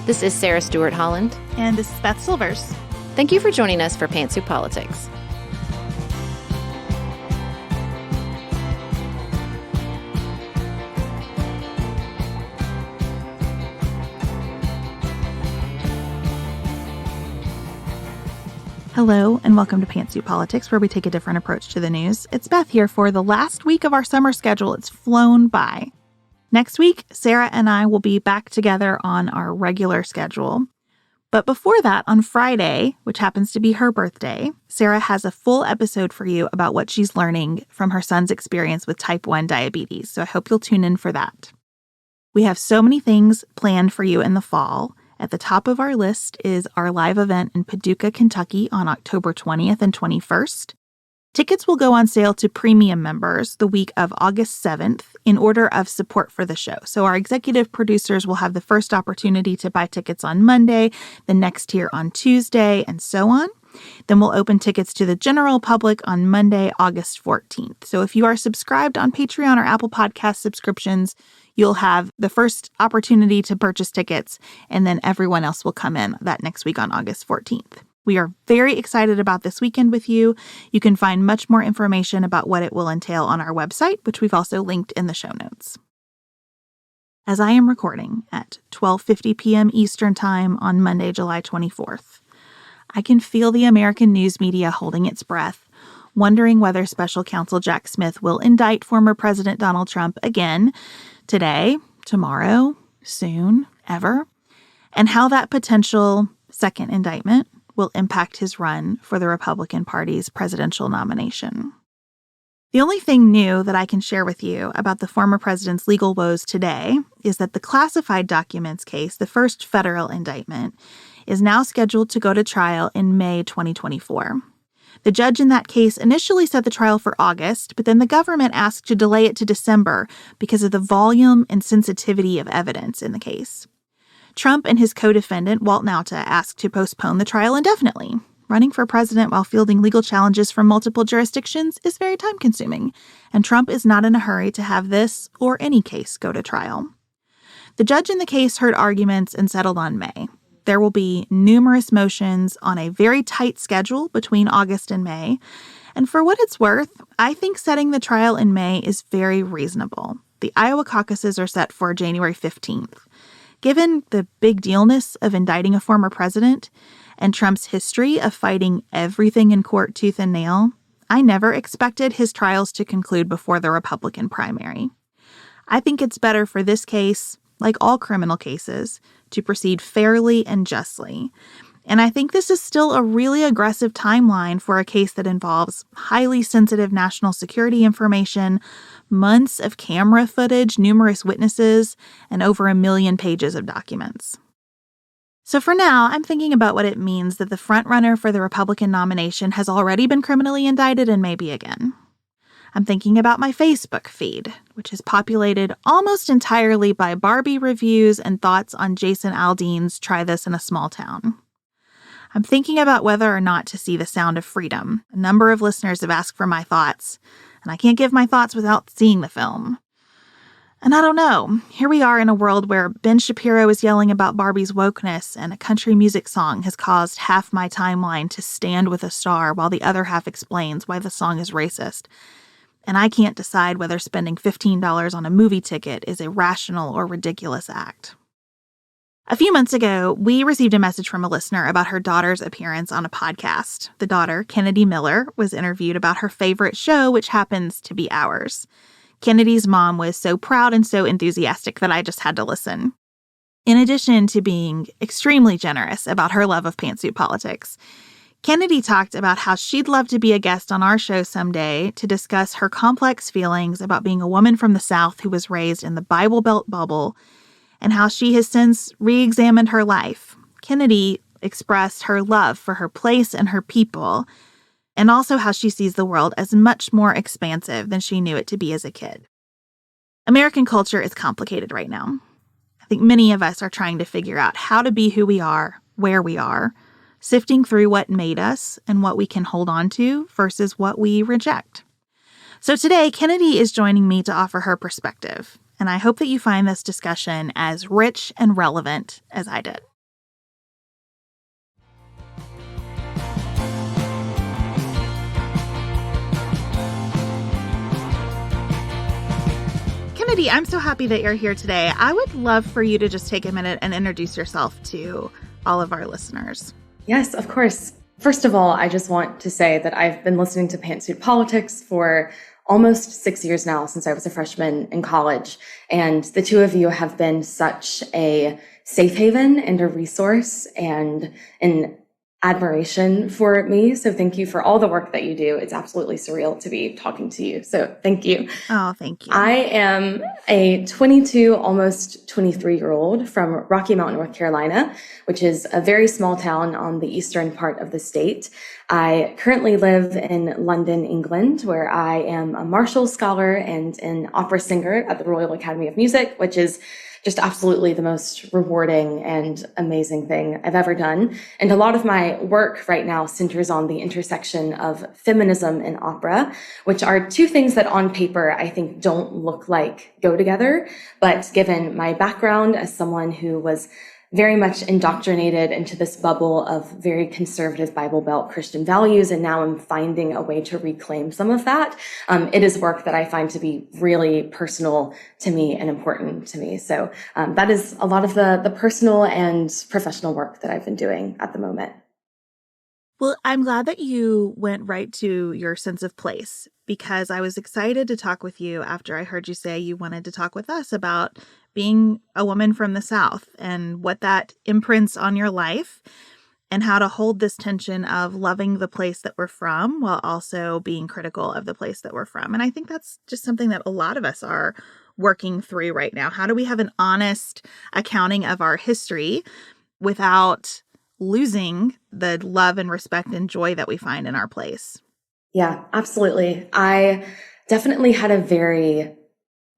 This is Sarah Stewart Holland. And this is Beth Silvers. Thank you for joining us for Pantsuit Politics. Hello, and welcome to Pantsuit Politics, where we take a different approach to the news. It's Beth here for the last week of our summer schedule. It's flown by. Next week, Sarah and I will be back together on our regular schedule. But before that, on Friday, which happens to be her birthday, Sarah has a full episode for you about what she's learning from her son's experience with type 1 diabetes. So I hope you'll tune in for that. We have so many things planned for you in the fall. At the top of our list is our live event in Paducah, Kentucky on October 20th and 21st. Tickets will go on sale to premium members the week of August 7th in order of support for the show. So our executive producers will have the first opportunity to buy tickets on Monday, the next tier on Tuesday, and so on. Then we'll open tickets to the general public on Monday, August 14th. So if you are subscribed on Patreon or Apple Podcast subscriptions, you'll have the first opportunity to purchase tickets, and then everyone else will come in that next week on August 14th. We are very excited about this weekend with you. You can find much more information about what it will entail on our website, which we've also linked in the show notes. As I am recording at 12:50 p.m. Eastern Time on Monday, July 24th, I can feel the American news media holding its breath, wondering whether Special Counsel Jack Smith will indict former President Donald Trump again today, tomorrow, soon, ever, and how that potential second indictment will impact his run for the Republican Party's presidential nomination. The only thing new that I can share with you about the former president's legal woes today is that the classified documents case, the first federal indictment, is now scheduled to go to trial in May 2024. The judge in that case initially set the trial for August, but then the government asked to delay it to December because of the volume and sensitivity of evidence in the case. Trump and his co-defendant, Walt Nauta, asked to postpone the trial indefinitely. Running for president while fielding legal challenges from multiple jurisdictions is very time-consuming, and Trump is not in a hurry to have this or any case go to trial. The judge in the case heard arguments and settled on May. There will be numerous motions on a very tight schedule between August and May. And for what it's worth, I think setting the trial in May is very reasonable. The Iowa caucuses are set for January 15th. Given the big dealness of indicting a former president and Trump's history of fighting everything in court tooth and nail, I never expected his trials to conclude before the Republican primary. I think it's better for this case, like all criminal cases, to proceed fairly and justly. And I think this is still a really aggressive timeline for a case that involves highly sensitive national security information, months of camera footage, numerous witnesses, and over 1 million pages of documents. So for now, I'm thinking about what it means that the frontrunner for the Republican nomination has already been criminally indicted and maybe again. I'm thinking about my Facebook feed, which is populated almost entirely by Barbie reviews and thoughts on Jason Aldean's Try This in a Small Town. I'm thinking about whether or not to see The Sound of Freedom. A number of listeners have asked for my thoughts, and I can't give my thoughts without seeing the film. And I don't know. Here we are in a world where Ben Shapiro is yelling about Barbie's wokeness, and a country music song has caused half my timeline to stand with a star while the other half explains why the song is racist. And I can't decide whether spending $15 on a movie ticket is a rational or ridiculous act. A few months ago, we received a message from a listener about her daughter's appearance on a podcast. The daughter, Kennedy Miller, was interviewed about her favorite show, which happens to be ours. Kennedy's mom was so proud and so enthusiastic that I just had to listen. In addition to being extremely generous about her love of Pantsuit Politics, Kennedy talked about how she'd love to be a guest on our show someday to discuss her complex feelings about being a woman from the South who was raised in the Bible Belt bubble and how she has since re-examined her life. Kennedy expressed her love for her place and her people, and also how she sees the world as much more expansive than she knew it to be as a kid. American culture is complicated right now. I think many of us are trying to figure out how to be who we are, where we are, sifting through what made us and what we can hold on to versus what we reject. So today, Kennedy is joining me to offer her perspective, and I hope that you find this discussion as rich and relevant as I did. Kennedy, I'm so happy that you're here today. I would love for you to just take a minute and introduce yourself to all of our listeners. Yes, of course. First of all, I just want to say that I've been listening to Pantsuit Politics for almost 6 years now, since I was a freshman in college. And the two of you have been such a safe haven and a resource and an admiration for me. So thank you for all the work that you do. It's absolutely surreal to be talking to you. So thank you. Oh, thank you. I am a 22, almost 23-year-old from Rocky Mount, North Carolina, which is a very small town on the eastern part of the state. I currently live in London, England, where I am a Marshall Scholar and an opera singer at the Royal Academy of Music, which is just absolutely the most rewarding and amazing thing I've ever done. And a lot of my work right now centers on the intersection of feminism and opera, which are two things that on paper I think don't look like go together. But given my background as someone who was very much indoctrinated into this bubble of very conservative Bible Belt Christian values, and now I'm finding a way to reclaim some of that. It is work that I find to be really personal to me and important to me. So that is a lot of the personal and professional work that I've been doing at the moment. Well, I'm glad that you went right to your sense of place, because I was excited to talk with you after I heard you say you wanted to talk with us about being a woman from the South and what that imprints on your life and how to hold this tension of loving the place that we're from while also being critical of the place that we're from. And I think that's just something that a lot of us are working through right now. How do we have an honest accounting of our history without losing the love and respect and joy that we find in our place? Yeah, absolutely. I definitely had a very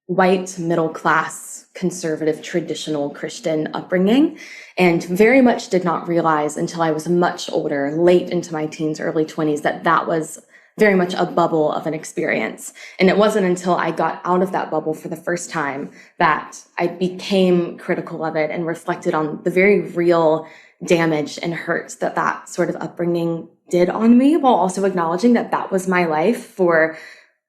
white, middle class, conservative, traditional Christian upbringing, and very much did not realize until I was much older, late into my teens, early 20s, that that was very much a bubble of an experience. And it wasn't until I got out of that bubble for the first time that I became critical of it and reflected on the very real damage and hurt that that sort of upbringing did on me, while also acknowledging that that was my life for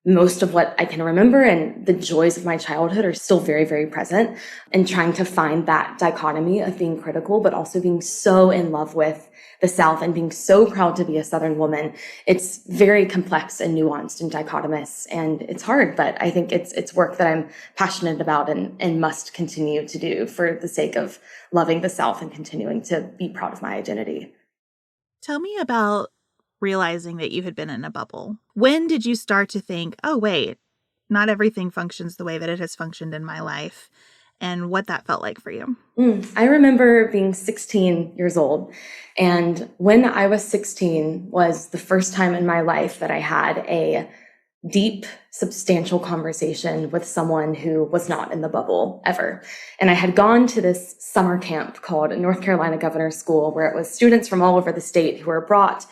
most of what I can remember, and the joys of my childhood are still very, very present, and trying to find that dichotomy of being critical, but also being so in love with the South and being so proud to be a Southern woman. It's very complex and nuanced and dichotomous, and it's hard, but I think it's work that I'm passionate about and must continue to do for the sake of loving the South and continuing to be proud of my identity. Tell me about realizing that you had been in a bubble. When did you start to think, oh, wait, not everything functions the way that it has functioned in my life, and what that felt like for you? I remember being 16 years old. And when I was 16 was the first time in my life that I had a deep, substantial conversation with someone who was not in the bubble ever. And I had gone to this summer camp called North Carolina Governor's School, where it was students from all over the state who were brought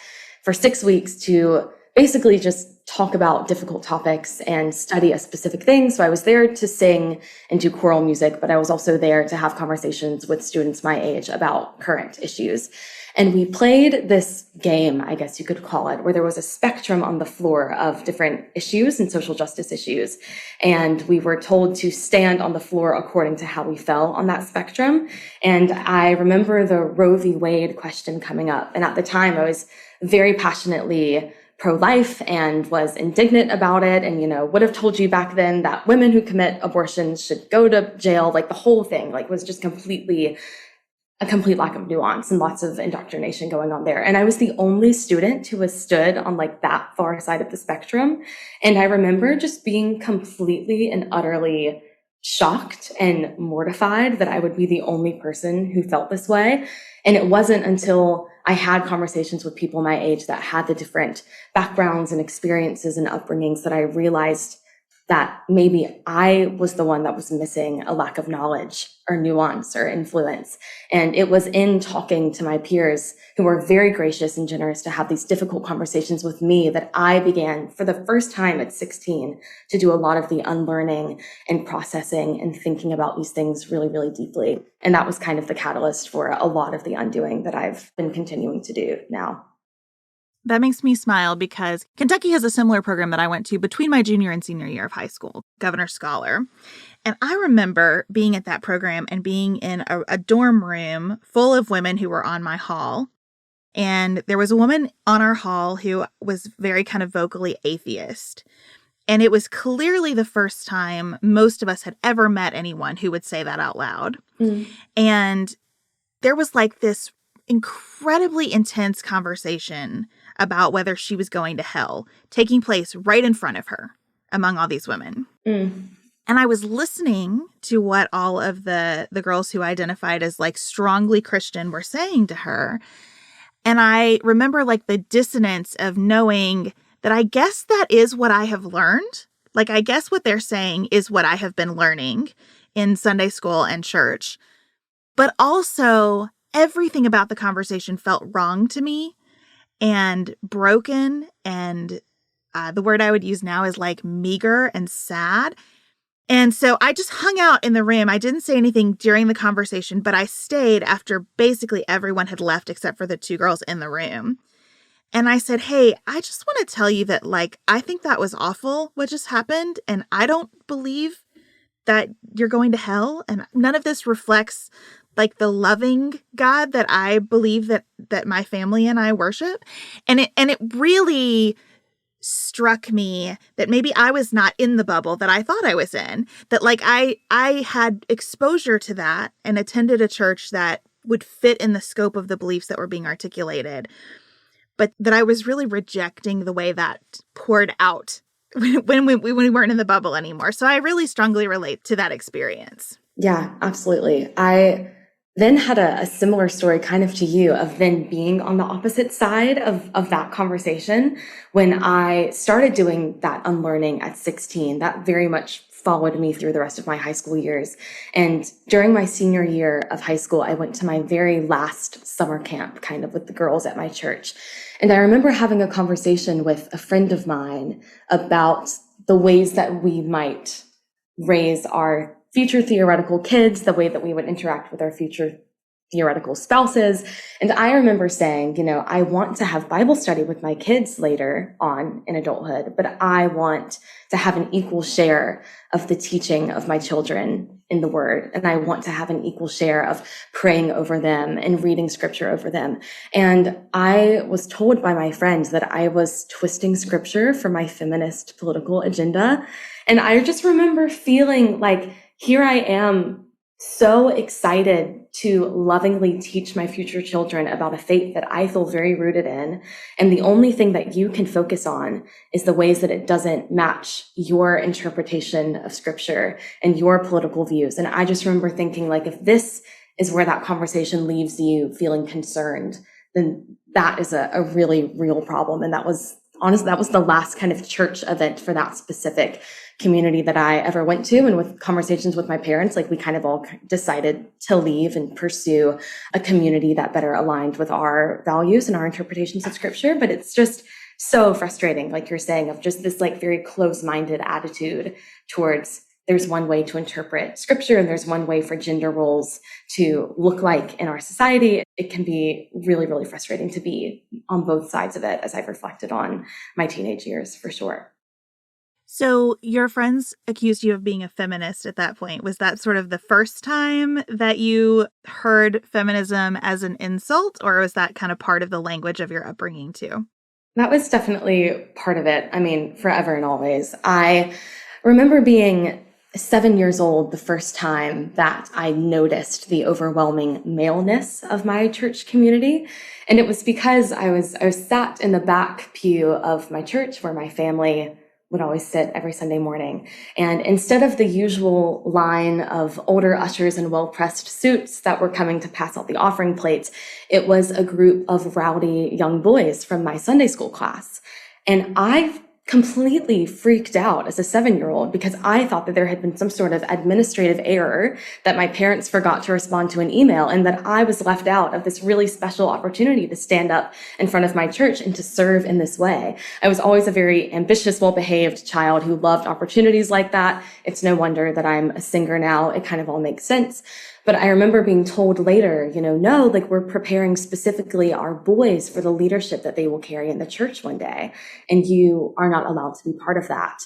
for 6 weeks to basically just talk about difficult topics and study a specific thing. So I was there to sing and do choral music, but I was also there to have conversations with students my age about current issues. And we played this game, I guess you could call it, where there was a spectrum on the floor of different issues and social justice issues. And we were told to stand on the floor according to how we fell on that spectrum. And I remember the Roe v. Wade question coming up. And at the time, I was very passionately pro-life and was indignant about it, and, would have told you back then that women who commit abortions should go to jail. Like, the whole thing, was just a complete lack of nuance and lots of indoctrination going on there. And I was the only student who was stood on that far side of the spectrum. And I remember just being completely and utterly shocked and mortified that I would be the only person who felt this way. And it wasn't until I had conversations with people my age that had the different backgrounds and experiences and upbringings that I realized that maybe I was the one that was missing a lack of knowledge or nuance or influence. And it was in talking to my peers who were very gracious and generous to have these difficult conversations with me that I began for the first time at 16 to do a lot of the unlearning and processing and thinking about these things really, really deeply. And that was kind of the catalyst for a lot of the undoing that I've been continuing to do now. That makes me smile because Kentucky has a similar program that I went to between my junior and senior year of high school, Governor Scholar. And I remember being at that program and being in a dorm room full of women who were on my hall. And there was a woman on our hall who was very kind of vocally atheist. And it was clearly the first time most of us had ever met anyone who would say that out loud. And there was like this incredibly intense conversation about whether she was going to hell taking place right in front of her among all these women. And I was listening to what all of the girls who identified as like strongly Christian were saying to her. And I remember like the dissonance of knowing that I guess that is what I have learned. Like, I guess what they're saying is what I have been learning in Sunday school and church. But also, everything about the conversation felt wrong to me and broken. And the word I would use now is like meager and sad. And so I just hung out in the room. I didn't say anything during the conversation, but I stayed after basically everyone had left except for the two girls in the room. And I said, hey, I just want to tell you that, like, I think that was awful what just happened. And I don't believe that you're going to hell. And none of this reflects like the loving God that I believe that my family and I worship. And it really struck me that maybe I was not in the bubble that I thought I was in, that like I had exposure to that and attended a church that would fit in the scope of the beliefs that were being articulated, but that I was really rejecting the way that poured out when we weren't in the bubble anymore. So I really strongly relate to that experience. Yeah, absolutely. I then had a similar story kind of to you of then being on the opposite side of that conversation. When I started doing that unlearning at 16, that very much followed me through the rest of my high school years. And during my senior year of high school, I went to my very last summer camp kind of with the girls at my church. And I remember having a conversation with a friend of mine about the ways that we might raise our future theoretical kids, the way that we would interact with our future theoretical spouses. And I remember saying, I want to have Bible study with my kids later on in adulthood, but I want to have an equal share of the teaching of my children in the Word. And I want to have an equal share of praying over them and reading scripture over them. And I was told by my friends that I was twisting scripture for my feminist political agenda. And I just remember feeling like, here I am, so excited to lovingly teach my future children about a faith that I feel very rooted in. And the only thing that you can focus on is the ways that it doesn't match your interpretation of scripture and your political views. And I just remember thinking, like, if this is where that conversation leaves you feeling concerned, then that is a really real problem. And that was the last kind of church event for that specific community that I ever went to. And with conversations with my parents, like, we kind of all decided to leave and pursue a community that better aligned with our values and our interpretations of scripture. But it's just so frustrating, like you're saying, of just this like very close-minded attitude towards there's one way to interpret scripture and there's one way for gender roles to look like in our society. It can be really, really frustrating to be on both sides of it, as I've reflected on my teenage years, for sure. So your friends accused you of being a feminist at that point. Was that sort of the first time that you heard feminism as an insult, or was that kind of part of the language of your upbringing too? That was definitely part of it. I mean, forever and always. I remember being 7 years old the first time that I noticed the overwhelming maleness of my church community. And it was because I was sat in the back pew of my church where my family would always sit every Sunday morning. And instead of the usual line of older ushers in well-pressed suits that were coming to pass out the offering plates, it was a group of rowdy young boys from my Sunday school class. And I completely freaked out as a 7-year-old because I thought that there had been some sort of administrative error, that my parents forgot to respond to an email, and that I was left out of this really special opportunity to stand up in front of my church and to serve in this way. I was always a very ambitious, well-behaved child who loved opportunities like that. It's no wonder that I'm a singer now. It kind of all makes sense. But I remember being told later, no, like we're preparing specifically our boys for the leadership that they will carry in the church one day. And you are not allowed to be part of that.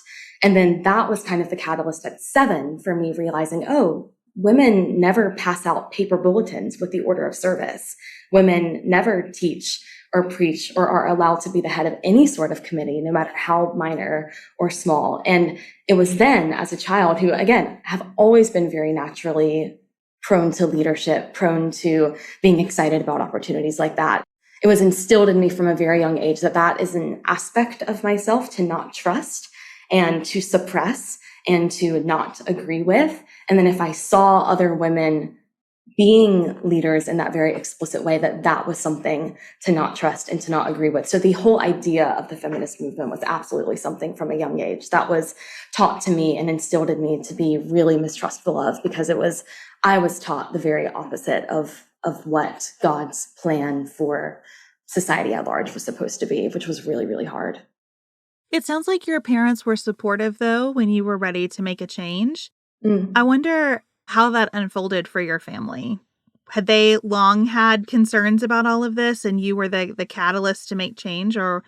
And then that was kind of the catalyst at 7 for me realizing, oh, women never pass out paper bulletins with the order of service. Women never teach or preach or are allowed to be the head of any sort of committee, no matter how minor or small. And it was then, as a child who, again, have always been very naturally prone to leadership, prone to being excited about opportunities like that, it was instilled in me from a very young age that that is an aspect of myself to not trust and to suppress and to not agree with. And then if I saw other women being leaders in that very explicit way, that was something to not trust and to not agree with. So the whole idea of the feminist movement was absolutely something from a young age that was taught to me and instilled in me to be really mistrustful of, because I was taught the very opposite of what God's plan for society at large was supposed to be, which was really, really hard. It sounds like your parents were supportive, though, when you were ready to make a change. I wonder how that unfolded for your family. Had they long had concerns about all of this and you were the catalyst to make change, or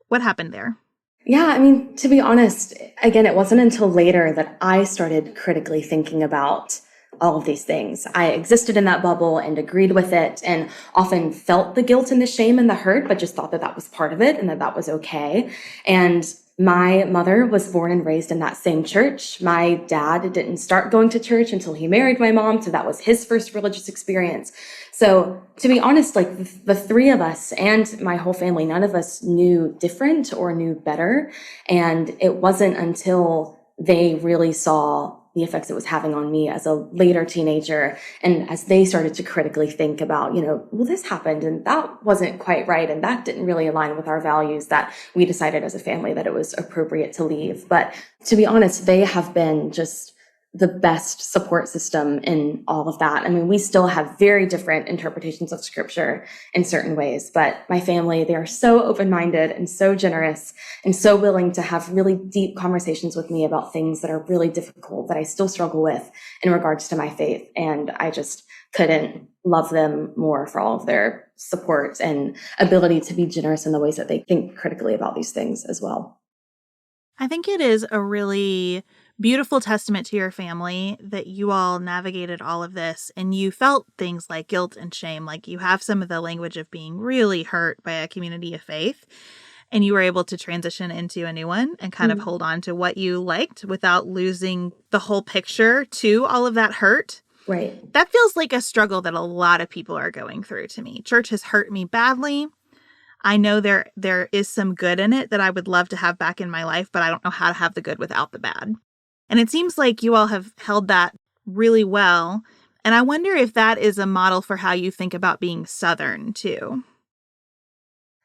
what happened there? Yeah, I mean, to be honest, again, it wasn't until later that I started critically thinking about all of these things. I existed in that bubble and agreed with it and often felt the guilt and the shame and the hurt, but just thought that was part of it and that was okay. And my mother was born and raised in that same church. My dad didn't start going to church until he married my mom, so that was his first religious experience. So to be honest, like the three of us and my whole family, none of us knew different or knew better. And it wasn't until they really saw the effects it was having on me as a later teenager, and as they started to critically think about, well, this happened and that wasn't quite right and that didn't really align with our values, that we decided as a family that it was appropriate to leave. But to be honest, they have been just the best support system in all of that. I mean, we still have very different interpretations of scripture in certain ways, but my family, they are so open-minded and so generous and so willing to have really deep conversations with me about things that are really difficult that I still struggle with in regards to my faith. And I just couldn't love them more for all of their support and ability to be generous in the ways that they think critically about these things as well. I think it is a really beautiful testament to your family that you all navigated all of this and you felt things like guilt and shame. Like you have some of the language of being really hurt by a community of faith, and you were able to transition into a new one and kind of hold on to what you liked without losing the whole picture to all of that hurt. Right. That feels like a struggle that a lot of people are going through to me. Church has hurt me badly. I know there is some good in it that I would love to have back in my life, but I don't know how to have the good without the bad. And it seems like you all have held that really well. And I wonder if that is a model for how you think about being Southern, too.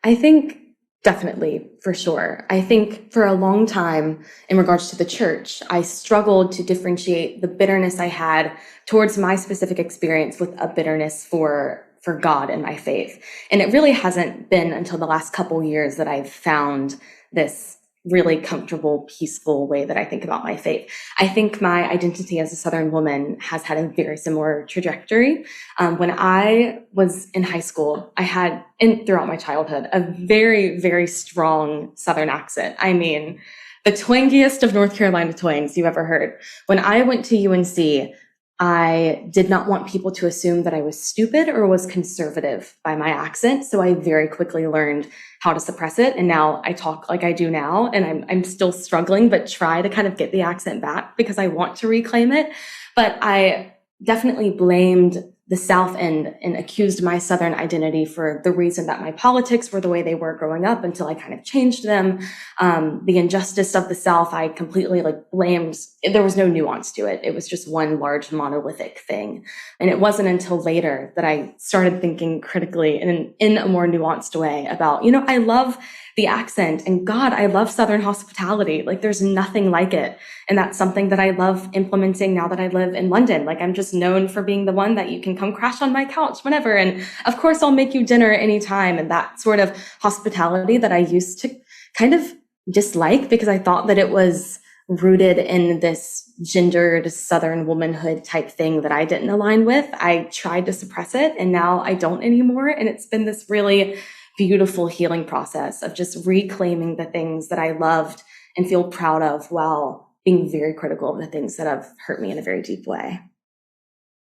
I think definitely, for sure. I think for a long time, in regards to the church, I struggled to differentiate the bitterness I had towards my specific experience with a bitterness for God and my faith. And it really hasn't been until the last couple years that I've found this really comfortable, peaceful way that I think about my faith. I think my identity as a Southern woman has had a very similar trajectory. When I was in high school, I had, and throughout my childhood, a very, very strong Southern accent. I mean, the twangiest of North Carolina twangs you ever heard. When I went to UNC, I did not want people to assume that I was stupid or was conservative by my accent. So I very quickly learned how to suppress it. And now I talk like I do now, and I'm still struggling, but try to kind of get the accent back because I want to reclaim it. But I definitely blamed the South and accused my Southern identity for the reason that my politics were the way they were growing up until I kind of changed them. The injustice of the South, I completely blamed. There was no nuance to it. It was just one large monolithic thing. And it wasn't until later that I started thinking critically in a more nuanced way about, I love the accent, and God, I love Southern hospitality. There's nothing like it. And that's something that I love implementing now that I live in London. I'm just known for being the one that you can come crash on my couch whenever. And of course, I'll make you dinner anytime. And that sort of hospitality that I used to kind of dislike because I thought that it was rooted in this gendered Southern womanhood type thing that I didn't align with. I tried to suppress it, and now I don't anymore. And it's been this really beautiful healing process of just reclaiming the things that I loved and feel proud of while being very critical of the things that have hurt me in a very deep way.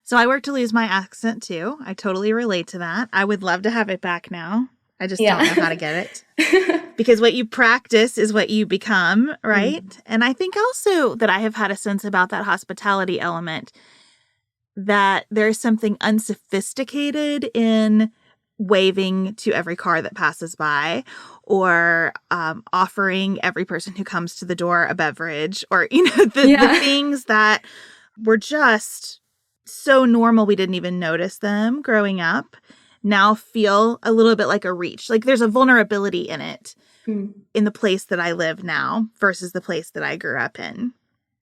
So I work to lose my accent too. I totally relate to that. I would love to have it back now. I just don't know how to get it. Because what you practice is what you become, right? And I think also that I have had a sense about that hospitality element, that there's something unsophisticated in waving to every car that passes by, or offering every person who comes to the door a beverage, or, the things that were just so normal we didn't even notice them growing up now feel a little bit like a reach. Like there's a vulnerability in it in the place that I live now versus the place that I grew up in.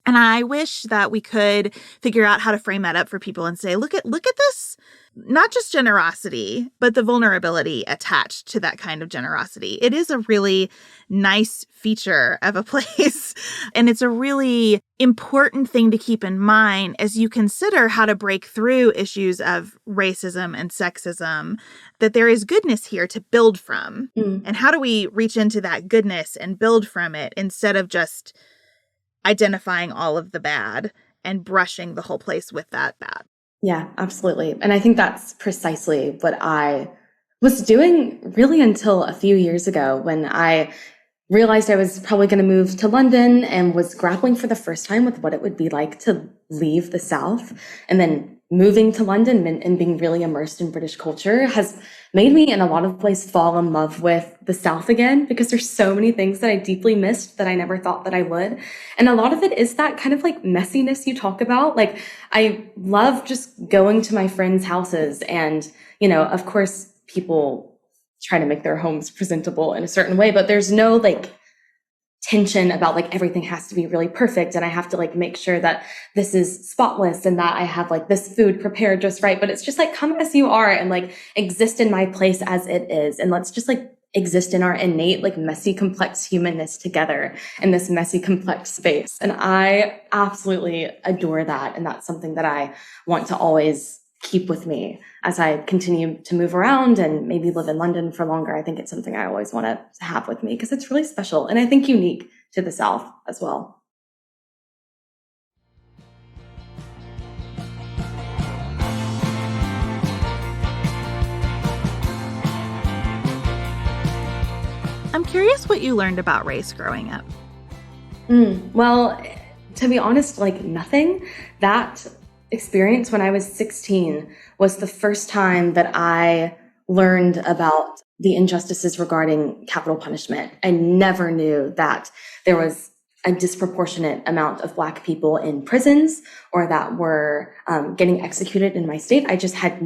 And I wish that we could figure out how to frame that up for people and say, look at this, not just generosity, but the vulnerability attached to that kind of generosity. It is a really nice feature of a place. And it's a really important thing to keep in mind as you consider how to break through issues of racism and sexism, that there is goodness here to build from. And how do we reach into that goodness and build from it instead of just identifying all of the bad and brushing the whole place with that bad? Yeah, absolutely. And I think that's precisely what I was doing really until a few years ago, when I realized I was probably going to move to London and was grappling for the first time with what it would be like to leave the South. And then moving to London and being really immersed in British culture has made me in a lot of ways fall in love with the South again, because there's so many things that I deeply missed that I never thought that I would. And a lot of it is that kind of like messiness you talk about. Like I love just going to my friends' houses and, of course, people try to make their homes presentable in a certain way, but there's no like tension about like everything has to be really perfect and I have to like make sure that this is spotless and that I have like this food prepared just right. But it's just like, come as you are and like exist in my place as it is. And let's just like exist in our innate, like messy, complex humanness together in this messy, complex space. And I absolutely adore that. And that's something that I want to always keep with me as I continue to move around and maybe live in London for longer. I think it's something I always want to have with me because it's really special and I think unique to the South as well. I'm curious what you learned about race growing up. Well, to be honest, like nothing. That experience when I was 16 was the first time that I learned about the injustices regarding capital punishment. I never knew that there was a disproportionate amount of Black people in prisons or that were getting executed in my state. I just had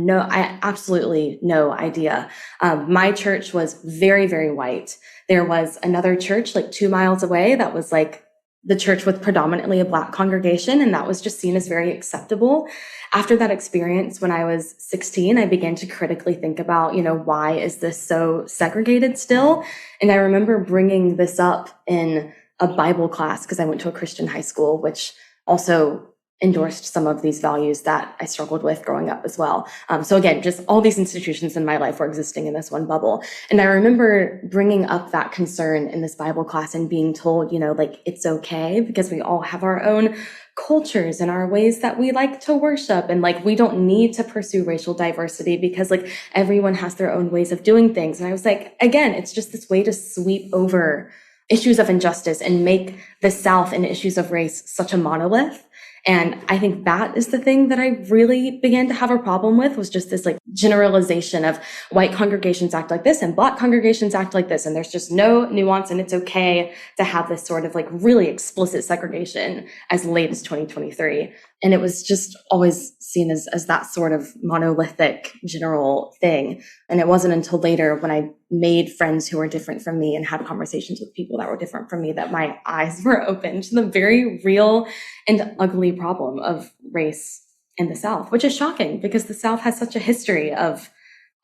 absolutely no idea. My church was very, very white. There was another church like 2 miles away that was like the church with predominantly a Black congregation, and that was just seen as very acceptable. After that experience, when I was 16, I began to critically think about, why is this so segregated still? And I remember bringing this up in a Bible class because I went to a Christian high school, which also endorsed some of these values that I struggled with growing up as well. So again, just all these institutions in my life were existing in this one bubble. And I remember bringing up that concern in this Bible class and being told, like, it's okay because we all have our own cultures and our ways that we like to worship. And like, we don't need to pursue racial diversity because like everyone has their own ways of doing things. And I was like, again, it's just this way to sweep over issues of injustice and make the South and issues of race such a monolith. And I think that is the thing that I really began to have a problem with, was just this like generalization of white congregations act like this and Black congregations act like this. And there's just no nuance. And it's okay to have this sort of like really explicit segregation as late as 2023. And it was just always seen as that sort of monolithic general thing. And it wasn't until later when I made friends who were different from me and had conversations with people that were different from me that my eyes were opened to the very real and ugly problem of race in the South, which is shocking because the South has such a history of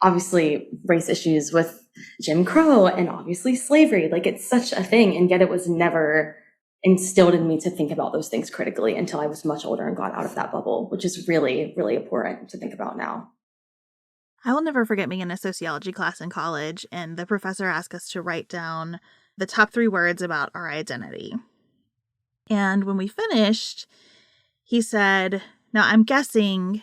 obviously race issues with Jim Crow and obviously slavery. Like it's such a thing. And yet it was never instilled in me to think about those things critically until I was much older and got out of that bubble, which is really, really important to think about now. I will never forget being in a sociology class in college, and the professor asked us to write down the top 3 words about our identity. And when we finished, he said, now I'm guessing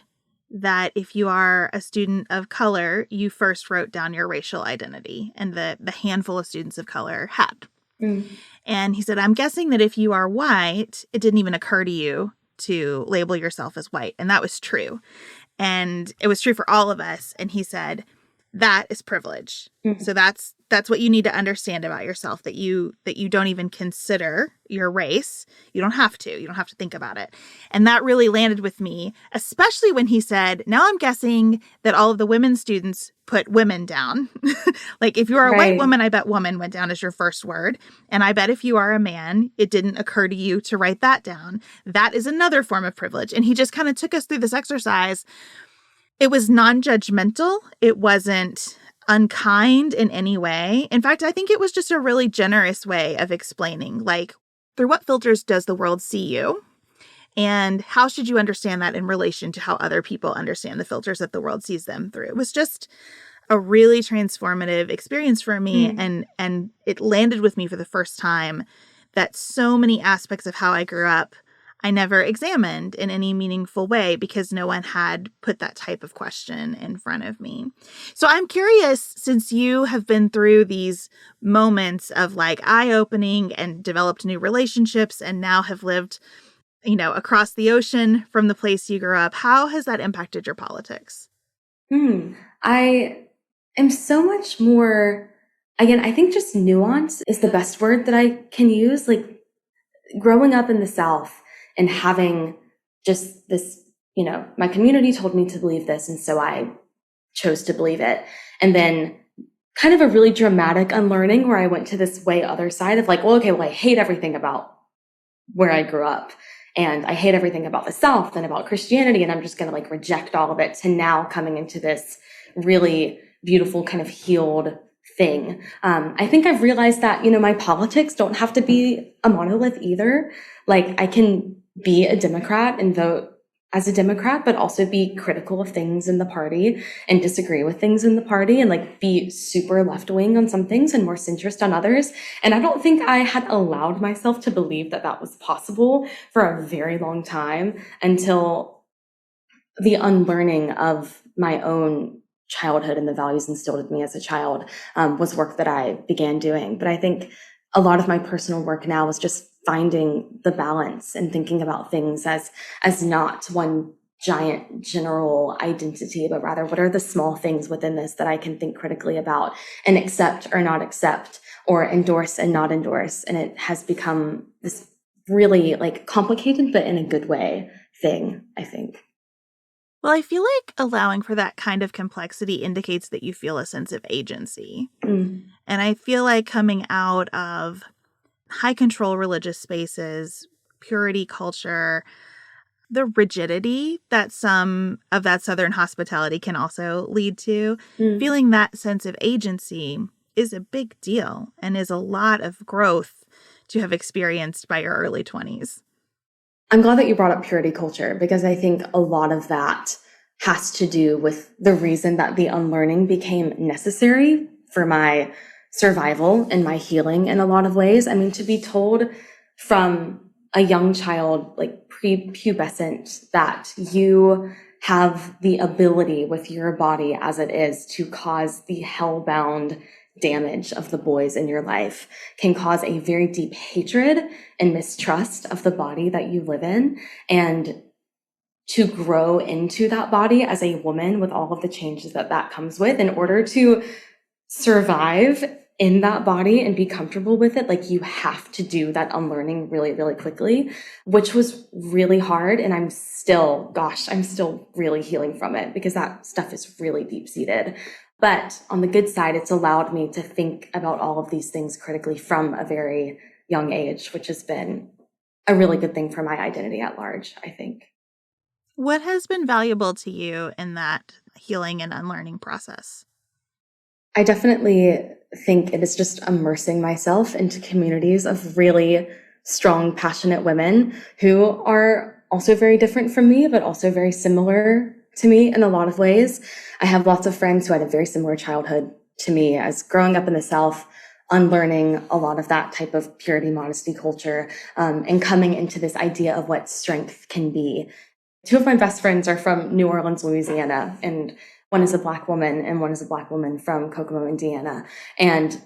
that if you are a student of color, you first wrote down your racial identity, and the handful of students of color had. Mm. And he said, I'm guessing that if you are white, it didn't even occur to you to label yourself as white. And that was true. And it was true for all of us. And he said, that is privilege. Mm. So that's what you need to understand about yourself, that you don't even consider your race. You don't have to think about it. And that really landed with me, especially when he said, now I'm guessing that all of the women students put women down. Like if you are a white woman, I bet woman went down as your first word. And I bet if you are a man, it didn't occur to you to write that down. That is another form of privilege. And he just kind of took us through this exercise. It was non-judgmental. It wasn't unkind in any way. In fact, I think it was just a really generous way of explaining, like, through what filters does the world see you? And how should you understand that in relation to how other people understand the filters that the world sees them through? It was just a really transformative experience for me. And it landed with me for the first time that so many aspects of how I grew up I never examined in any meaningful way because no one had put that type of question in front of me. So I'm curious, since you have been through these moments of like eye-opening and developed new relationships and now have lived, across the ocean from the place you grew up, how has that impacted your politics? I am so much more, again, I think just nuance is the best word that I can use. Like growing up in the South, and having just this, my community told me to believe this, and so I chose to believe it. And then kind of a really dramatic unlearning where I went to this way other side of like, I hate everything about where I grew up. And I hate everything about the South and about Christianity. And I'm just going to like reject all of it, to now coming into this really beautiful kind of healed thing. I think I've realized that, my politics don't have to be a monolith either. Like I can be a Democrat and vote as a Democrat, but also be critical of things in the party and disagree with things in the party and like be super left wing on some things and more centrist on others. And I don't think I had allowed myself to believe that that was possible for a very long time until the unlearning of my own childhood and the values instilled in me as a child was work that I began doing. But I think a lot of my personal work now is just finding the balance and thinking about things as not one giant general identity, but rather what are the small things within this that I can think critically about and accept or not accept, or endorse and not endorse. And it has become this really like complicated, but in a good way thing, I think. Well, I feel like allowing for that kind of complexity indicates that you feel a sense of agency. And I feel like coming out of high control religious spaces, purity culture, the rigidity that some of that Southern hospitality can also lead to, feeling that sense of agency is a big deal and is a lot of growth to have experienced by your early 20s. I'm glad that you brought up purity culture, because I think a lot of that has to do with the reason that the unlearning became necessary for my survival and my healing in a lot of ways. I mean, to be told from a young child, like prepubescent, that you have the ability with your body as it is to cause the hellbound damage of the boys in your life, can cause a very deep hatred and mistrust of the body that you live in. And to grow into that body as a woman with all of the changes that comes with, in order to survive in that body and be comfortable with it, like you have to do that unlearning really, really quickly, which was really hard. And I'm still really healing from it, because that stuff is really deep seated. But on the good side, it's allowed me to think about all of these things critically from a very young age, which has been a really good thing for my identity at large, I think. What has been valuable to you in that healing and unlearning process? I definitely think it is just immersing myself into communities of really strong, passionate women who are also very different from me, but also very similar to me in a lot of ways. I have lots of friends who had a very similar childhood to me, as growing up in the South, unlearning a lot of that type of purity, modesty culture, and coming into this idea of what strength can be. Two of my best friends are from New Orleans, Louisiana, and one is a Black woman and one is a Black woman from Kokomo, Indiana. And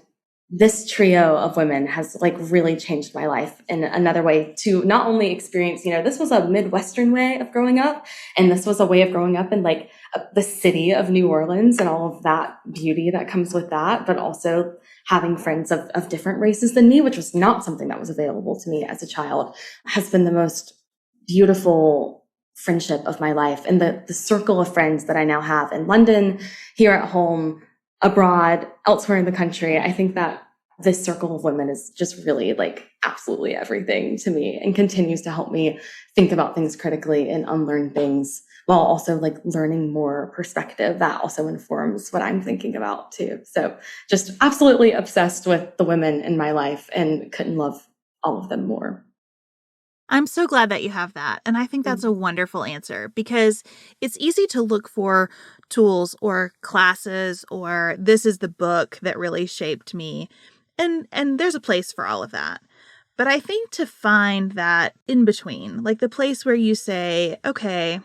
this trio of women has like really changed my life in another way, to not only experience, this was a Midwestern way of growing up, and this was a way of growing up in like the city of New Orleans and all of that beauty that comes with that, but also having friends of different races than me, which was not something that was available to me as a child, has been the most beautiful friendship of my life. And the circle of friends that I now have in London, here at home, abroad, elsewhere in the country, I think that this circle of women is just really like absolutely everything to me, and continues to help me think about things critically and unlearn things, while also like learning more perspective that also informs what I'm thinking about too. So just absolutely obsessed with the women in my life and couldn't love all of them more. I'm so glad that you have that. And I think that's a wonderful answer, because it's easy to look for tools or classes or this is the book that really shaped me. And there's a place for all of that. But I think to find that in between, like the place where you say, okay,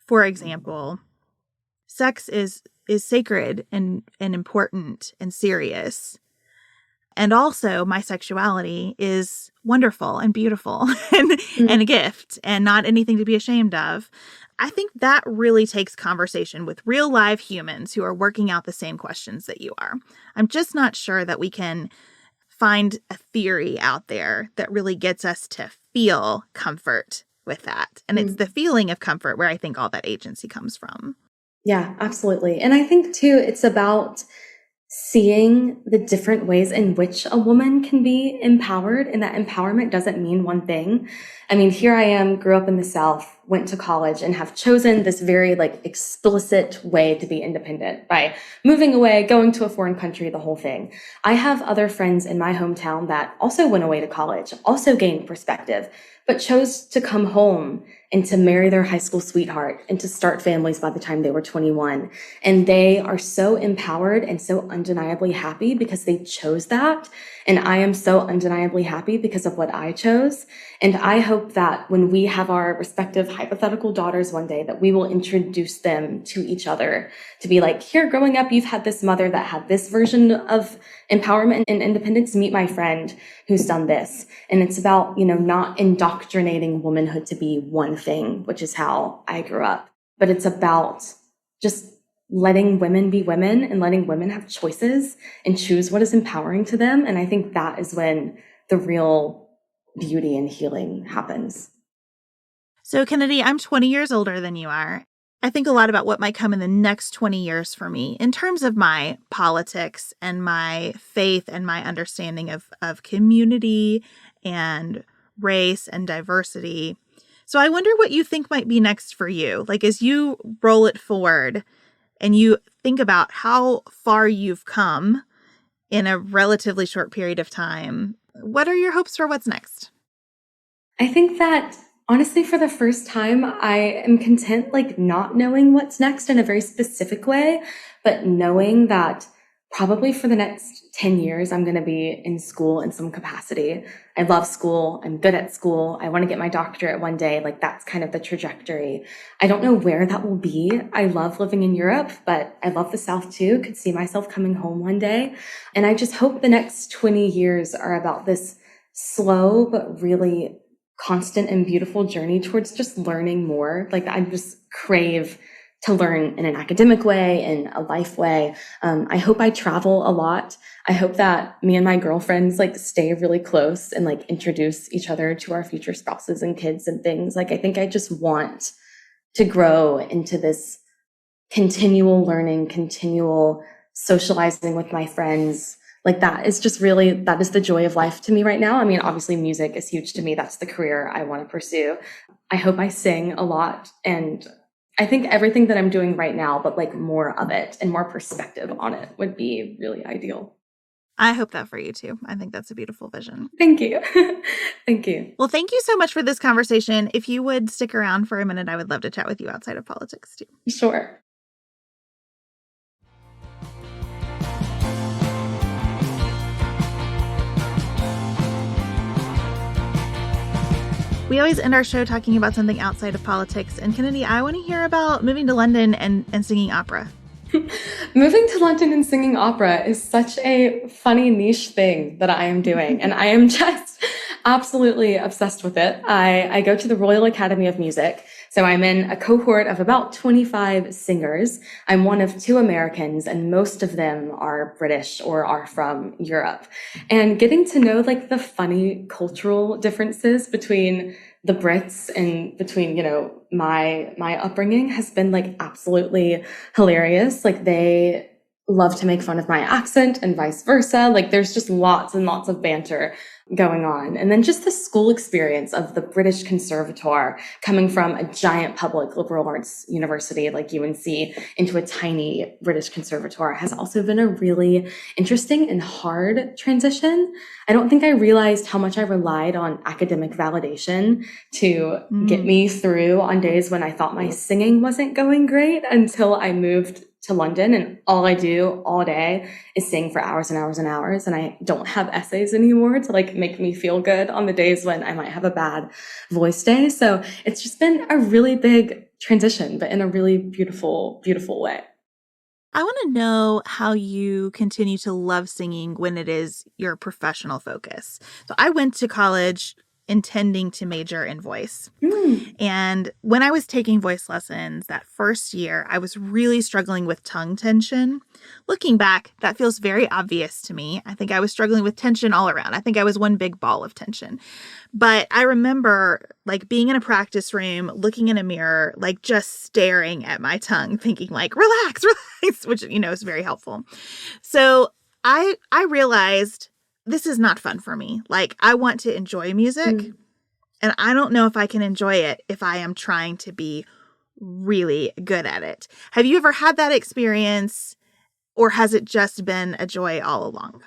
for example, sex is sacred and important and serious. And also my sexuality is wonderful and beautiful and a gift and not anything to be ashamed of. I think that really takes conversation with real live humans who are working out the same questions that you are. I'm just not sure that we can find a theory out there that really gets us to feel comfort with that. And it's the feeling of comfort where I think all that agency comes from. Yeah, absolutely. And I think too, it's about seeing the different ways in which a woman can be empowered, and that empowerment doesn't mean one thing. I mean, here I am, grew up in the South, went to college, and have chosen this very like explicit way to be independent by moving away, going to a foreign country, the whole thing. I have other friends in my hometown that also went away to college, also gained perspective, but chose to come home and to marry their high school sweetheart and to start families by the time they were 21. And they are so empowered and so undeniably happy because they chose that. And I am so undeniably happy because of what I chose. And I hope that when we have our respective hypothetical daughters one day, that we will introduce them to each other, to be like, here, growing up, you've had this mother that had this version of empowerment and independence. Meet my friend who's done this. And it's about, not indoctrinating womanhood to be one thing, which is how I grew up. But it's about just letting women be women and letting women have choices and choose what is empowering to them. And I think that is when the real beauty and healing happens. So, Kennedy, I'm 20 years older than you are. I think a lot about what might come in the next 20 years for me in terms of my politics and my faith and my understanding of community and race and diversity. So I wonder what you think might be next for you. Like, as you roll it forward and you think about how far you've come in a relatively short period of time, what are your hopes for what's next? I think that honestly, for the first time, I am content, like not knowing what's next in a very specific way, but knowing that probably for the next 10 years, I'm going to be in school in some capacity. I love school. I'm good at school. I want to get my doctorate one day. Like that's kind of the trajectory. I don't know where that will be. I love living in Europe, but I love the South too. Could see myself coming home one day. And I just hope the next 20 years are about this slow, but really constant and beautiful journey towards just learning more. Like I just crave to learn in an academic way, in a life way. I hope I travel a lot. I hope that me and my girlfriends like stay really close and like introduce each other to our future spouses and kids and things. Like I think I just want to grow into this continual learning, continual socializing with my friends. Like that is just really, that is the joy of life to me right now. I mean, obviously music is huge to me. That's the career I want to pursue. I hope I sing a lot, and I think everything that I'm doing right now, but like more of it and more perspective on it would be really ideal. I hope that for you too. I think that's a beautiful vision. Thank you. Thank you. Well, thank you so much for this conversation. If you would stick around for a minute, I would love to chat with you outside of politics too. Sure. We always end our show talking about something outside of politics. And Kennedy, I want to hear about moving to London and singing opera. Moving to London and singing opera is such a funny niche thing that I am doing. And I am just absolutely obsessed with it. I go to the Royal Academy of Music. So I'm in a cohort of about 25 singers. I'm one of 2 Americans, and most of them are British or are from Europe. And getting to know like the funny cultural differences between the Brits and between, my upbringing has been like absolutely hilarious. Like they love to make fun of my accent and vice versa. Like there's just lots and lots of banter going on. And then just the school experience of the British Conservatoire, coming from a giant public liberal arts university like UNC into a tiny British Conservatoire, has also been a really interesting and hard transition. I don't think I realized how much I relied on academic validation to get me through on days when I thought my singing wasn't going great until I moved to London, and all I do all day is sing for hours and hours and hours. And I don't have essays anymore to like make me feel good on the days when I might have a bad voice day. So it's just been a really big transition, but in a really beautiful, beautiful way. I want to know how you continue to love singing when it is your professional focus. So I went to college intending to major in voice. And when I was taking voice lessons that first year, I was really struggling with tongue tension. Looking back, that feels very obvious to me. I think I was struggling with tension all around. I think I was one big ball of tension. But I remember like being in a practice room, looking in a mirror, like just staring at my tongue, thinking like, relax, which, is very helpful. So I realized this is not fun for me. Like, I want to enjoy music, and I don't know if I can enjoy it if I am trying to be really good at it. Have you ever had that experience, or has it just been a joy all along?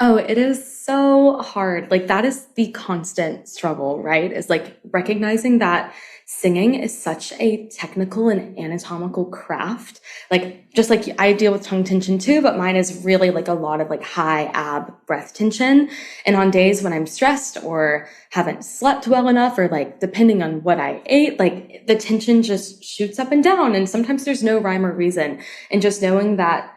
Oh, it is so hard. Like that is the constant struggle, right? Is like recognizing that singing is such a technical and anatomical craft. Like just like I deal with tongue tension too, but mine is really like a lot of like high ab breath tension. And on days when I'm stressed or haven't slept well enough, or like depending on what I ate, like the tension just shoots up and down. And sometimes there's no rhyme or reason. And just knowing that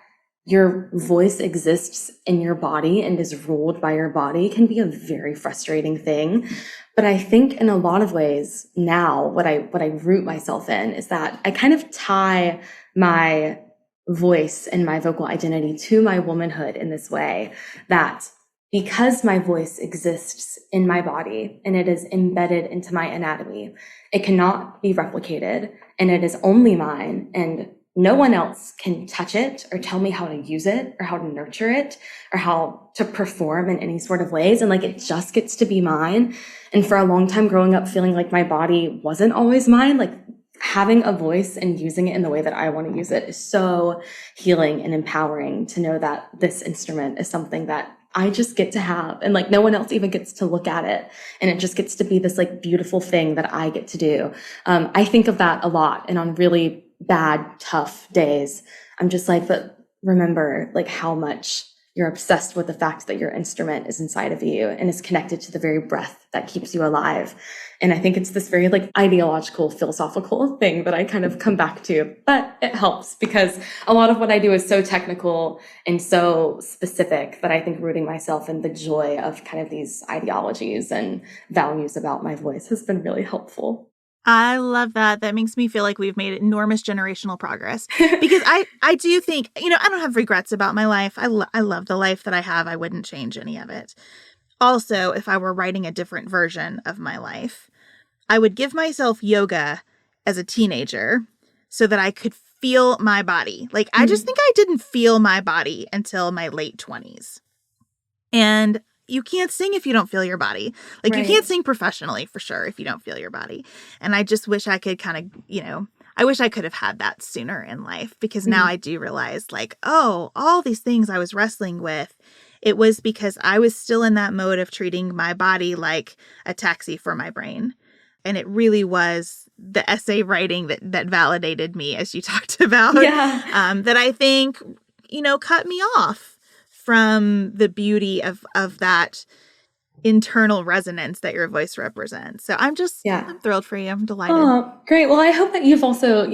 your voice exists in your body and is ruled by your body can be a very frustrating thing. But I think in a lot of ways now, what I root myself in is that I kind of tie my voice and my vocal identity to my womanhood in this way, that because my voice exists in my body and it is embedded into my anatomy, it cannot be replicated, and it is only mine, and no one else can touch it or tell me how to use it or how to nurture it or how to perform in any sort of ways. And like, it just gets to be mine. And for a long time growing up, feeling like my body wasn't always mine, like having a voice and using it in the way that I want to use it is so healing and empowering to know that this instrument is something that I just get to have, and like no one else even gets to look at it, and it just gets to be this like beautiful thing that I get to do. I think of that a lot, and on really bad, tough days, I'm just like, but remember like how much you're obsessed with the fact that your instrument is inside of you and is connected to the very breath that keeps you alive. And I think it's this very like ideological, philosophical thing that I kind of come back to, but it helps because a lot of what I do is so technical and so specific that I think rooting myself in the joy of kind of these ideologies and values about my voice has been really helpful. I love that. That makes me feel like we've made enormous generational progress, because I do think, I don't have regrets about my life. I love the life that I have. I wouldn't change any of it. Also, if I were writing a different version of my life, I would give myself yoga as a teenager so that I could feel my body. Like, I just think I didn't feel my body until my late 20s. And you can't sing if you don't feel your body. Like, right. You can't sing professionally for sure if you don't feel your body. And I just wish I could kind of, I wish I could have had that sooner in life, because now I do realize like, oh, all these things I was wrestling with it was because I was still in that mode of treating my body like a taxi for my brain. And it really was the essay writing that validated me, as you talked about, that I think, cut me off from the beauty of that internal resonance that your voice represents. So I'm thrilled for you. I'm delighted. Oh, great. Well, I hope that you've also,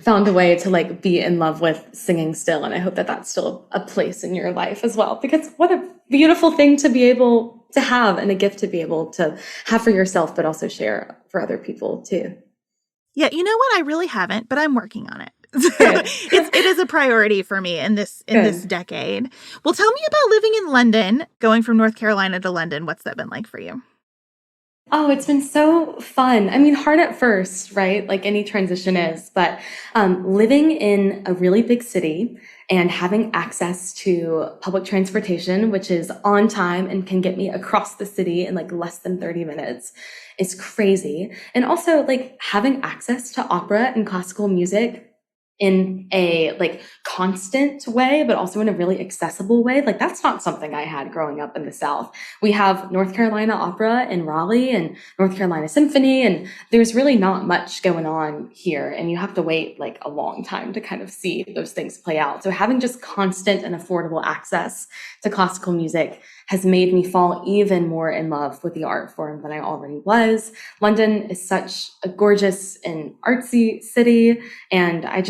found a way to like be in love with singing still. And I hope that that's still a place in your life as well, because what a beautiful thing to be able to have and a gift to be able to have for yourself, but also share for other people too. Yeah. You know what? I really haven't, but I'm working on it. It is a priority for me in this decade. Well, tell me about living in London, going from North Carolina to London. What's that been like for you? Oh, it's been so fun. I mean, hard at first, right? Like any transition is, but living in a really big city and having access to public transportation, which is on time and can get me across the city in like less than 30 minutes, is crazy. And also like having access to opera and classical music in a like constant way, but also in a really accessible way. Like that's not something I had growing up in the South. We have North Carolina Opera in Raleigh and North Carolina Symphony, and there's really not much going on here. And you have to wait like a long time to kind of see those things play out. So having just constant and affordable access to classical music has made me fall even more in love with the art form than I already was. London is such a gorgeous and artsy city, and I'm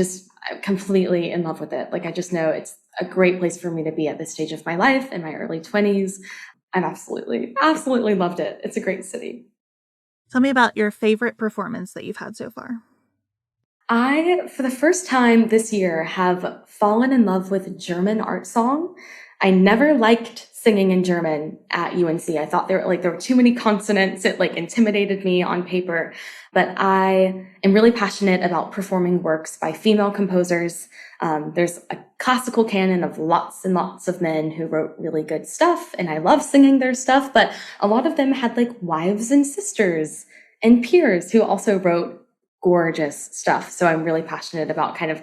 completely in love with it. Like I just know it's a great place for me to be at this stage of my life in my early 20s. I've absolutely loved it. It's a great city. Tell me about your favorite performance that you've had so far. I, for the first time this year, have fallen in love with German art song. I never liked singing in German at UNC. I thought there were too many consonants. It like intimidated me on paper, but I am really passionate about performing works by female composers. There's a classical canon of lots and lots of men who wrote really good stuff, and I love singing their stuff, but a lot of them had like wives and sisters and peers who also wrote gorgeous stuff. So I'm really passionate about kind of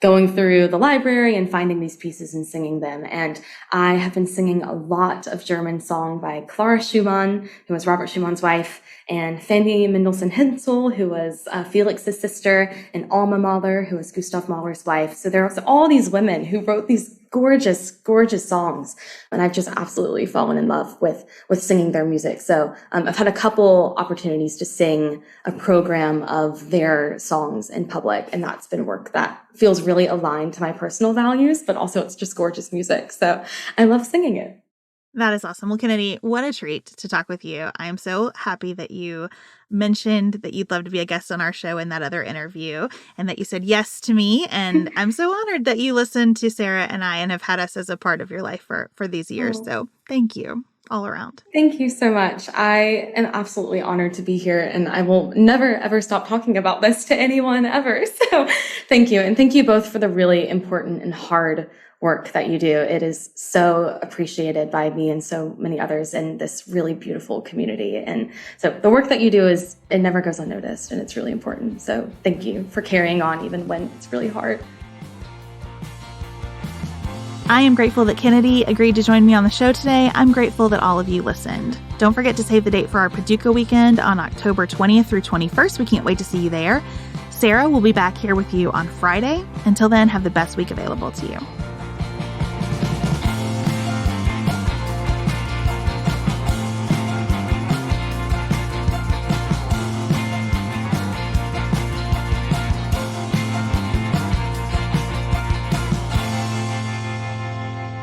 going through the library and finding these pieces and singing them. And I have been singing a lot of German song by Clara Schumann, who was Robert Schumann's wife, and Fanny Mendelssohn-Hensel, who was Felix's sister, and Alma Mahler, who was Gustav Mahler's wife. So there are all these women who wrote these gorgeous, gorgeous songs. And I've just absolutely fallen in love with singing their music. So I've had a couple opportunities to sing a program of their songs in public. And that's been work that feels really aligned to my personal values, but also it's just gorgeous music. So I love singing it. That is awesome. Well, Kennedy, what a treat to talk with you. I am so happy that you mentioned that you'd love to be a guest on our show in that other interview and that you said yes to me. And I'm so honored that you listened to Sarah and I and have had us as a part of your life for these years. So thank you all around. Thank you so much. I am absolutely honored to be here, and I will never, ever stop talking about this to anyone ever. So thank you. And thank you both for the really important and hard work that you do. It is so appreciated by me and so many others in this really beautiful community. And so the work that you do it never goes unnoticed, and it's really important. So thank you for carrying on even when it's really hard. I am grateful that Kennedy agreed to join me on the show today. I'm grateful that all of you listened. Don't forget to save the date for our Paducah weekend on October 20th through 21st. We can't wait to see you there. Sarah will be back here with you on Friday. Until then, have the best week available to you.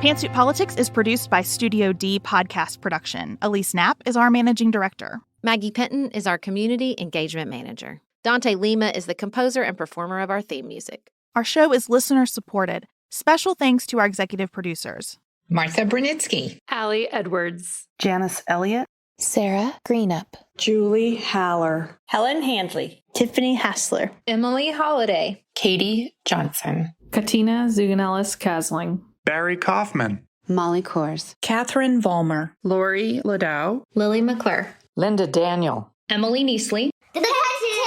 Pantsuit Politics is produced by Studio D Podcast Production. Elise Knapp is our managing director. Maggie Penton is our community engagement manager. Dante Lima is the composer and performer of our theme music. Our show is listener supported. Special thanks to our executive producers: Martha Brunitsky, Allie Edwards, Janice Elliott, Sarah Greenup, Julie Haller, Helen Handley, Tiffany Hassler, Emily Holiday, Katie Johnson, Katina Zuganellis-Kasling, Barry Kaufman, Molly Kors, Catherine Vollmer, Lori Ladow, Lily McClure, Linda Daniel, Emily Neasley, The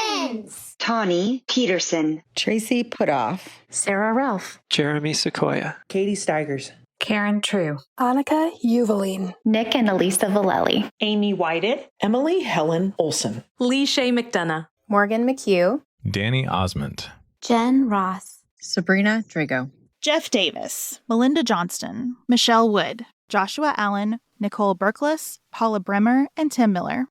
Pattons, Tawny Peterson, Tracy Putoff, Sarah Ralph, Jeremy Sequoia, Katie Steigers, Karen True, Annika Uvaline, Nick and Elisa Valelli, Amy Whited, Emily Helen Olson, Lee Shay McDonough, Morgan McHugh, Danny Osmond, Jen Ross, Sabrina Drago, Jeff Davis, Melinda Johnston, Michelle Wood, Joshua Allen, Nicole Berkless, Paula Bremer, and Tim Miller.